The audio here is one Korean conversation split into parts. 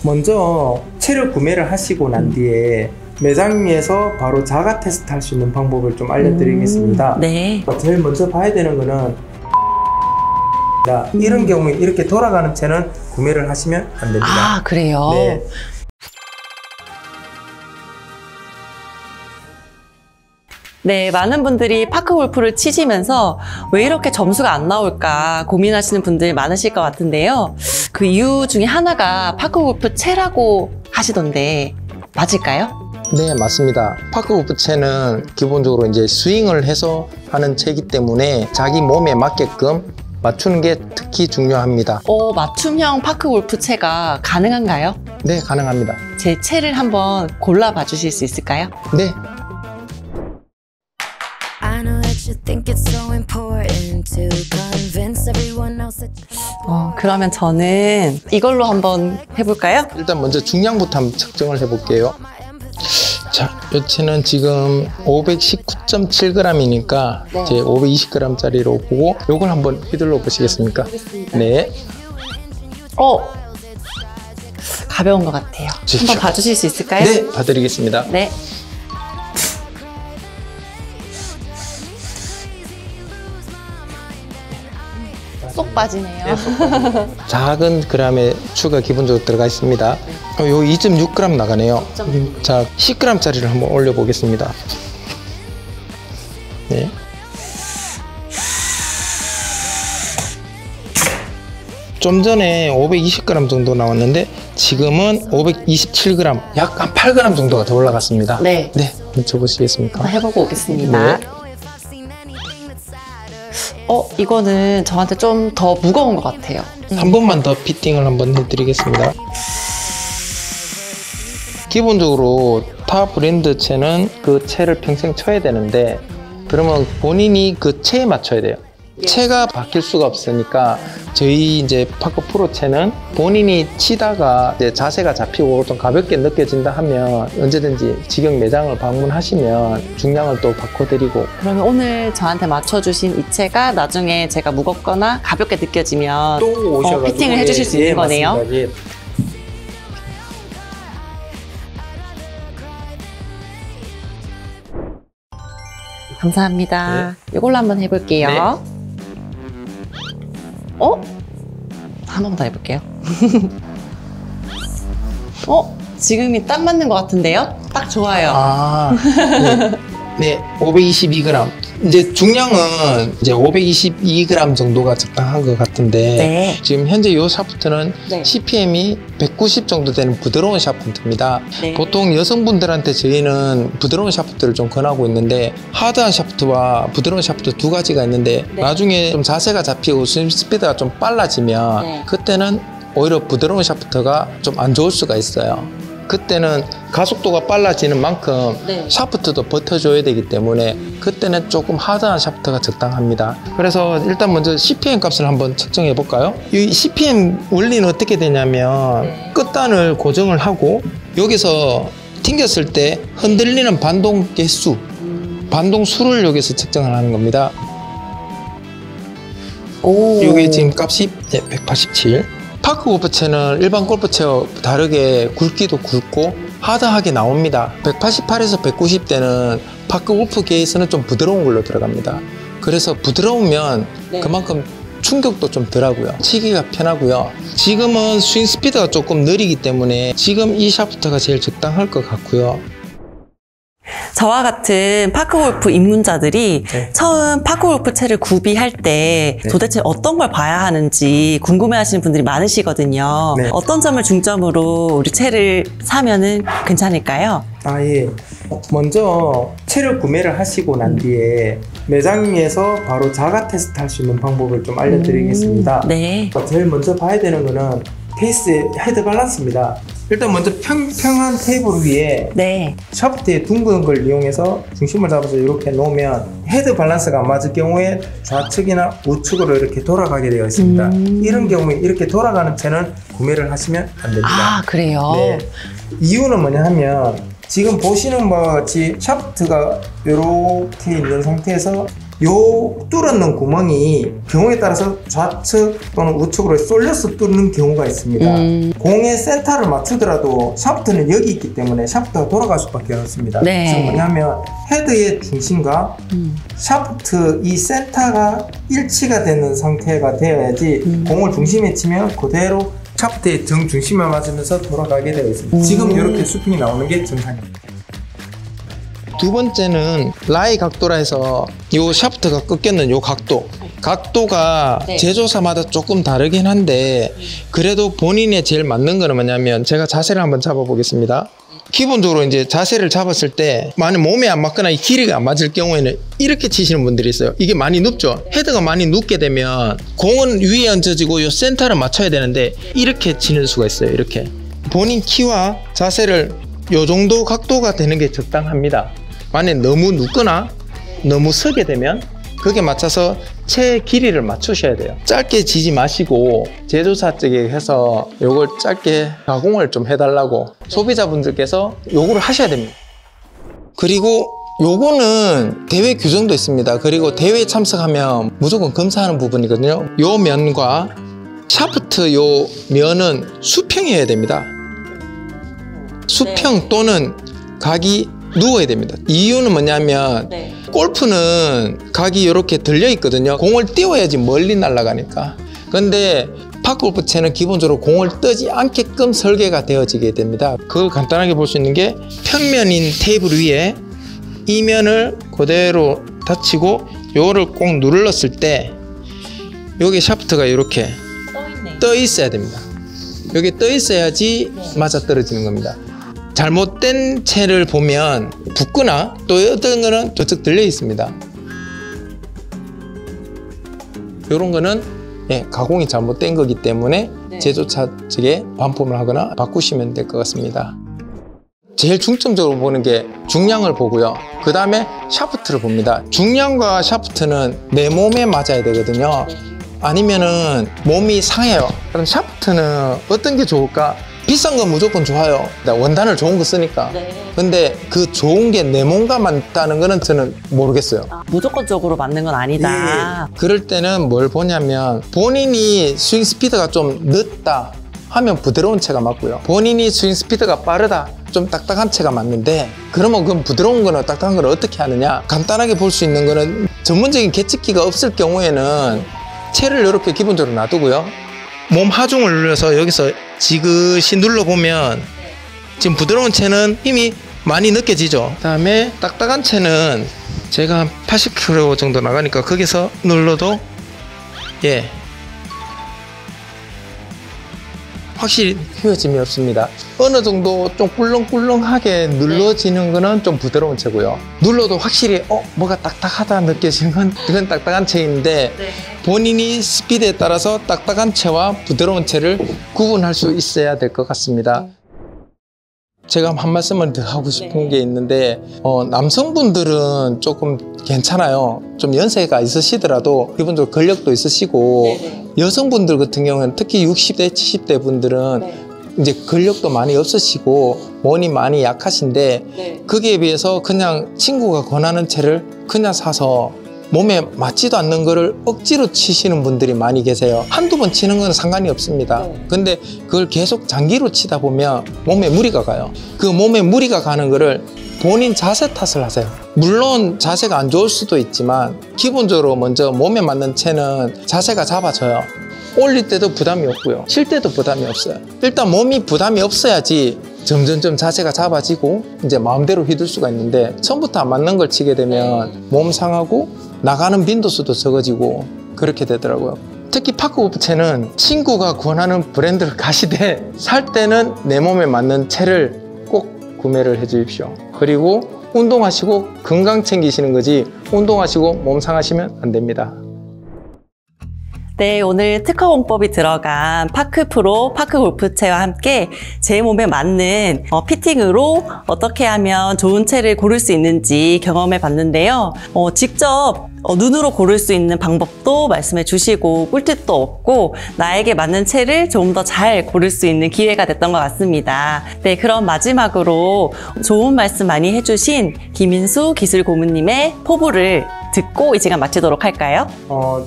먼저 채를 구매를 하시고 난 뒤에 매장에서 바로 자가 테스트 할 수 있는 방법을 좀 알려드리겠습니다. 네. 제일 먼저 봐야 되는 거는 이런 경우에 이렇게 돌아가는 채는 구매를 하시면 안 됩니다. 아, 그래요? 네. 네, 많은 분들이 파크골프를 치시면서 왜 이렇게 점수가 안 나올까 고민하시는 분들이 많으실 것 같은데요. 그 이유 중에 하나가 파크골프 채라고 하시던데 맞을까요? 네, 맞습니다. 파크골프 채는 기본적으로 이제 스윙을 해서 하는 채이기 때문에 자기 몸에 맞게끔 맞추는 게 특히 중요합니다. 맞춤형 파크골프 채가 가능한가요? 네, 가능합니다. 제 채를 한번 골라봐 주실 수 있을까요? 네. 그러면 저는 이걸로 한번 해볼까요? 일단 먼저 중량부터 한번 측정을 해볼게요. 자, 이 채는 지금 519.7g이니까 네. 이제 520g짜리로 보고 요걸 한번 휘둘러 보시겠습니까? 네. 가벼운 것 같아요. 주십시오. 한번 봐주실 수 있을까요? 네, 봐드리겠습니다. 네. 쏙 빠지네요. 작은 그램의 추가 기본적으로 들어가 있습니다. 요 2.6g 나가네요. 자, 10g짜리를 한번 올려보겠습니다. 네. 좀 전에 520g 정도 나왔는데 지금은 527g, 약 한 8g 정도가 더 올라갔습니다. 네. 네, 한번 쳐보시겠습니까? 한번 해보고 오겠습니다. 네. 이거는 저한테 좀 더 무거운 것 같아요. 한 번만 더 피팅을 한번 해드리겠습니다. 기본적으로 타 브랜드 채는 그 채를 평생 쳐야 되는데 그러면 본인이 그 채에 맞춰야 돼요. 채가 바뀔 수가 없으니까 저희 이제 파크 프로 채는 본인이 치다가 이제 자세가 잡히고 좀 가볍게 느껴진다 하면 언제든지 직영 매장을 방문하시면 중량을 또 바꿔드리고. 그러면 오늘 저한테 맞춰주신 이 채가 나중에 제가 무겁거나 가볍게 느껴지면 또 오셔가지고 피팅을 해주실 수 있는 거네요. 맞습니다. 예. 감사합니다. 이걸로 한번 해볼게요. 한 번 더 해볼게요. 지금이 딱 맞는 것 같은데요? 딱 좋아요. 아, 네. 네, 522g. 이제 중량은 이제 522g 정도가 적당한 것 같은데 네. 지금 현재 이 샤프트는 네. CPM이 190 정도 되는 부드러운 샤프트입니다. 네. 보통 여성분들한테 저희는 부드러운 샤프트를 좀 권하고 있는데 하드한 샤프트와 부드러운 샤프트 두 가지가 있는데 네. 나중에 좀 자세가 잡히고 스윙 스피드가 좀 빨라지면 네. 그때는 오히려 부드러운 샤프트가 좀 안 좋을 수가 있어요. 그때는 가속도가 빨라지는 만큼 네. 샤프트도 버텨줘야 되기 때문에 그때는 조금 하드한 샤프트가 적당합니다. 그래서 일단 먼저 CPM 값을 한번 측정해 볼까요? 이 CPM 원리는 어떻게 되냐면 끝단을 고정을 하고 여기서 튕겼을 때 흔들리는 반동 개수, 반동 수를 여기서 측정을 하는 겁니다. 이게 지금 값이 187. 파크 골프채는 일반 골프채와 다르게 굵기도 굵고 하드하게 나옵니다. 188에서 190대는 파크 골프계에서는 좀 부드러운 걸로 들어갑니다. 그래서 부드러우면 네. 그만큼 충격도 좀 덜하고요. 치기가 편하고요. 지금은 스윙 스피드가 조금 느리기 때문에 지금 이 샤프트가 제일 적당할 것 같고요. 저와 같은 파크골프 입문자들이 네. 처음 파크골프 채를 구비할 때 네. 도대체 어떤 걸 봐야 하는지 궁금해하시는 분들이 많으시거든요. 네. 어떤 점을 중점으로 우리 채를 사면은 괜찮을까요? 예. 먼저 채를 구매를 하시고 난 뒤에 매장에서 바로 자가 테스트 할 수 있는 방법을 좀 알려드리겠습니다. 네. 제일 먼저 봐야 되는 거는 페이스 헤드 밸런스입니다. 일단 먼저 평평한 테이블 위에 네. 샤프트의 둥근 걸 이용해서 중심을 잡아서 이렇게 놓으면 헤드 밸런스가 안 맞을 경우에 좌측이나 우측으로 이렇게 돌아가게 되어 있습니다. 이런 경우에 이렇게 돌아가는 채는 구매를 하시면 안 됩니다. 아, 그래요? 네. 이유는 뭐냐 하면 지금 보시는 바와 같이 샤프트가 이렇게 있는 상태에서 요 뚫었는 구멍이 경우에 따라서 좌측 또는 우측으로 쏠려서 뚫는 경우가 있습니다. 공의 센터를 맞추더라도 샤프트는 여기 있기 때문에 샤프트가 돌아갈 수밖에 없습니다. 네. 즉 뭐냐면 헤드의 중심과 샤프트 이 센터가 일치가 되는 상태가 되어야지 공을 중심에 치면 그대로 샤프트의 정중심에 맞으면서 돌아가게 되어 있습니다. 지금 이렇게 스핀이 나오는 게 정상입니다. 두 번째는 라이 각도라 해서 요 샤프트가 꺾였는 요 각도가 네. 제조사마다 조금 다르긴 한데 그래도 본인에 제일 맞는 거는 뭐냐면 제가 자세를 한번 잡아 보겠습니다. 기본적으로 이제 자세를 잡았을 때 만약 몸에 안 맞거나 이 길이가 안 맞을 경우에는 이렇게 치시는 분들이 있어요. 이게 많이 눕죠. 헤드가 많이 눕게 되면 공은 위에 얹어지고 요 센터를 맞춰야 되는데 이렇게 치는 수가 있어요. 이렇게 본인 키와 자세를 요 정도 각도가 되는 게 적당합니다. 만약 너무 눕거나 너무 서게 되면 그게 맞춰서 채 길이를 맞추셔야 돼요. 짧게 지지 마시고 제조사 쪽에 해서 요걸 짧게 가공을 좀 해달라고 소비자분들께서 요구를 하셔야 됩니다. 그리고 요거는 대회 규정도 있습니다. 그리고 대회에 참석하면 무조건 검사하는 부분이거든요. 요 면과 샤프트 요 면은 수평이어야 됩니다. 수평 또는 각이 누워야 됩니다. 이유는 뭐냐면 골프는 각이 이렇게 들려 있거든요. 공을 띄워야지 멀리 날아가니까. 근데 파크골프채는 기본적으로 공을 뜨지 않게끔 설계가 되어지게 됩니다. 그걸 간단하게 볼 수 있는 게 평면인 테이블 위에 이 면을 그대로 닫히고 요거를 꼭 눌렀을 때 여기 샤프트가 이렇게 떠 있어야 됩니다. 여기 떠 있어야지 맞아 떨어지는 겁니다. 잘못된 채를 보면 붓거나 또 어떤 거는 저쪽 들려 있습니다. 이런 거는 가공이 잘못된 거기 때문에 제조사 측에 반품을 하거나 바꾸시면 될 것 같습니다. 제일 중점적으로 보는 게 중량을 보고요. 그 다음에 샤프트를 봅니다. 중량과 샤프트는 내 몸에 맞아야 되거든요. 아니면은 몸이 상해요. 그럼 샤프트는 어떤 게 좋을까? 비싼 건 무조건 좋아요. 원단을 좋은 거 쓰니까. 근데 그 좋은 게 내 몸과 맞다는 거는 저는 모르겠어요. 무조건적으로 맞는 건 아니다. 그럴 때는 뭘 보냐면 본인이 스윙 스피드가 좀 늦다 하면 부드러운 채가 맞고요. 본인이 스윙 스피드가 빠르다 좀 딱딱한 채가 맞는데 그러면 그 부드러운 거나 딱딱한 걸 어떻게 하느냐? 간단하게 볼 수 있는 거는 전문적인 계측기가 없을 경우에는 채를 이렇게 기본적으로 놔두고요. 몸 하중을 눌러서 여기서 지그시 눌러보면 지금 부드러운 채는 힘이 많이 느껴지죠. 그 다음에 딱딱한 채는 제가 한 80kg 정도 나가니까 거기서 눌러도 확실히 휘어짐이 없습니다. 어느 정도 좀 꿀렁꿀렁하게 눌러지는 거는 좀 부드러운 채고요. 눌러도 확실히 뭐가 딱딱하다 느껴지는 건 이건 딱딱한 채인데 본인이 스피드에 따라서 딱딱한 채와 부드러운 채를 구분할 수 있어야 될 것 같습니다. 제가 한 말씀을 더 하고 싶은 게 있는데 남성분들은 조금 괜찮아요. 좀 연세가 있으시더라도 기본적으로 근력도 있으시고 여성분들 같은 경우는 특히 60대, 70대 분들은 이제 근력도 많이 없으시고 몸이 많이 약하신데 거기에 비해서 그냥 친구가 권하는 채를 그냥 사서 몸에 맞지도 않는 거를 억지로 치시는 분들이 많이 계세요. 한두 번 치는 건 상관이 없습니다. 근데 그걸 계속 장기로 치다 보면 몸에 무리가 가요. 그 몸에 무리가 가는 거를 본인 자세 탓을 하세요. 물론 자세가 안 좋을 수도 있지만 기본적으로 먼저 몸에 맞는 채는 자세가 잡아져요. 올릴 때도 부담이 없고요. 칠 때도 부담이 없어요. 일단 몸이 부담이 없어야지 점점점 자세가 잡아지고 이제 마음대로 휘둘 수가 있는데 처음부터 안 맞는 걸 치게 되면 몸 상하고 나가는 빈도수도 적어지고 그렇게 되더라고요. 특히 파크골프채는 친구가 권하는 브랜드를 가시되 살 때는 내 몸에 맞는 채를 꼭 구매를 해 주십시오. 그리고 운동하시고 건강 챙기시는 거지 운동하시고 몸 상하시면 안 됩니다. 네, 오늘 특허공법이 들어간 파크프로 파크골프채와 함께 제 몸에 맞는 피팅으로 어떻게 하면 좋은 채를 고를 수 있는지 경험해 봤는데요. 직접 눈으로 고를 수 있는 방법도 말씀해 주시고 꿀팁도 얻고 나에게 맞는 채를 좀 더 잘 고를 수 있는 기회가 됐던 것 같습니다. 네, 그럼 마지막으로 좋은 말씀 많이 해주신 김인수 기술고문님의 포부를 듣고 이 시간 마치도록 할까요?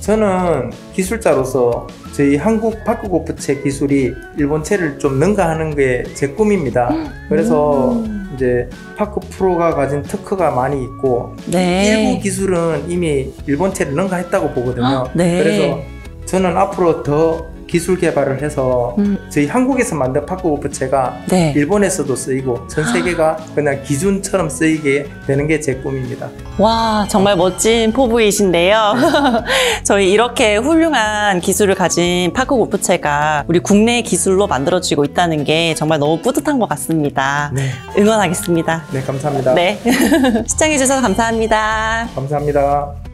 저는 기술자로서 저희 한국 파크 골프채 기술이 일본 채를 좀 능가하는 게 제 꿈입니다. 그래서 이제 파크 프로가 가진 특허가 많이 있고 네. 일부 기술은 이미 일본 채를 능가했다고 보거든요. 네. 그래서 저는 앞으로 더 기술 개발을 해서 저희 한국에서 만든 파크 골프채가 네. 일본에서도 쓰이고 전 세계가 그냥 기준처럼 쓰이게 되는 게 제 꿈입니다. 와, 정말 멋진 포부이신데요. 저희 이렇게 훌륭한 기술을 가진 파크 골프채가 우리 국내 기술로 만들어지고 있다는 게 정말 너무 뿌듯한 것 같습니다. 네, 응원하겠습니다. 네 감사합니다. 네. 시청해주셔서 감사합니다. 감사합니다.